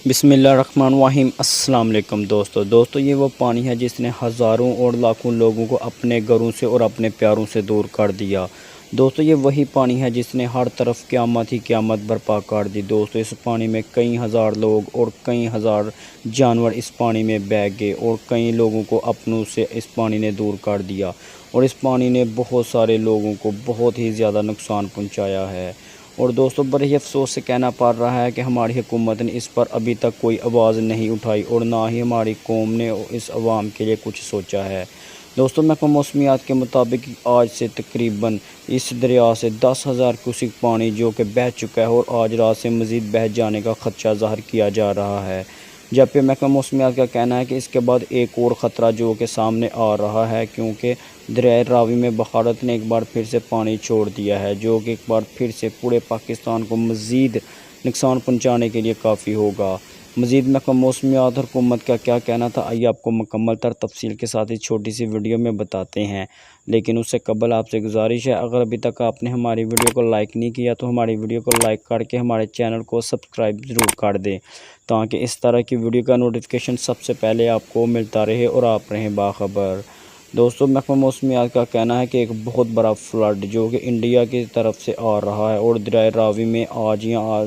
بسم اللہ الرحمن الرحیم۔ السلام علیکم دوستو یہ وہ پانی ہے جس نے ہزاروں اور لاکھوں لوگوں کو اپنے گھروں سے اور اپنے پیاروں سے دور کر دیا۔ دوستو یہ وہی پانی ہے جس نے ہر طرف قیامت ہی قیامت برپا کر دی۔ دوستو اس پانی میں کئی ہزار لوگ اور کئی ہزار جانور اس پانی میں بہہ گئے اور کئی لوگوں کو اپنوں سے اس پانی نے دور کر دیا، اور اس پانی نے بہت سارے لوگوں کو بہت ہی زیادہ نقصان پہنچایا ہے۔ اور دوستو بڑے ہی افسوس سے کہنا پڑ رہا ہے کہ ہماری حکومت نے اس پر ابھی تک کوئی آواز نہیں اٹھائی اور نہ ہی ہماری قوم نے اس عوام کے لیے کچھ سوچا ہے۔ دوستو محکمہ موسمیات کے مطابق آج سے تقریباً اس دریا سے 10,000 کیوسک پانی جو کہ بہہ چکا ہے اور آج رات سے مزید بہہ جانے کا خدشہ ظاہر کیا جا رہا ہے، جبکہ محکمہ موسمیات کا کہنا ہے کہ اس کے بعد ایک اور خطرہ جو کہ سامنے آ رہا ہے، کیونکہ دریائے راوی میں بخارات نے ایک بار پھر سے پانی چھوڑ دیا ہے، جو کہ ایک بار پھر سے پورے پاکستان کو مزید نقصان پہنچانے کے لیے کافی ہوگا۔ مزید محکمہ موسمیات اور حکومت کا کیا کہنا تھا، آئیے آپ کو مکمل تر تفصیل کے ساتھ اس چھوٹی سی ویڈیو میں بتاتے ہیں، لیکن اس سے قبل آپ سے گزارش ہے، اگر ابھی تک آپ نے ہماری ویڈیو کو لائک نہیں کیا تو ہماری ویڈیو کو لائک کر کے ہمارے چینل کو سبسکرائب ضرور کر دیں، تاکہ اس طرح کی ویڈیو کا نوٹیفیکیشن سب سے پہلے آپ کو ملتا رہے اور آپ رہیں باخبر۔ دوستو محکمہ موسمیات کا کہنا ہے کہ ایک بہت بڑا فلڈ جو کہ انڈیا کی طرف سے آ رہا ہے اور دریائے راوی میں آج یا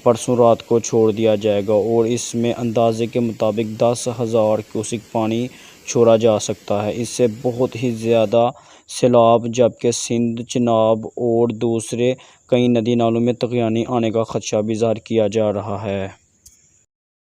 پرسوں رات کو چھوڑ دیا جائے گا، اور اس میں اندازے کے مطابق 10,000 کیوسک پانی چھوڑا جا سکتا ہے۔ اس سے بہت ہی زیادہ سیلاب، جبکہ سندھ، چناب اور دوسرے کئی ندی نالوں میں طوفان آنے کا خدشہ بھی ظاہر کیا جا رہا ہے۔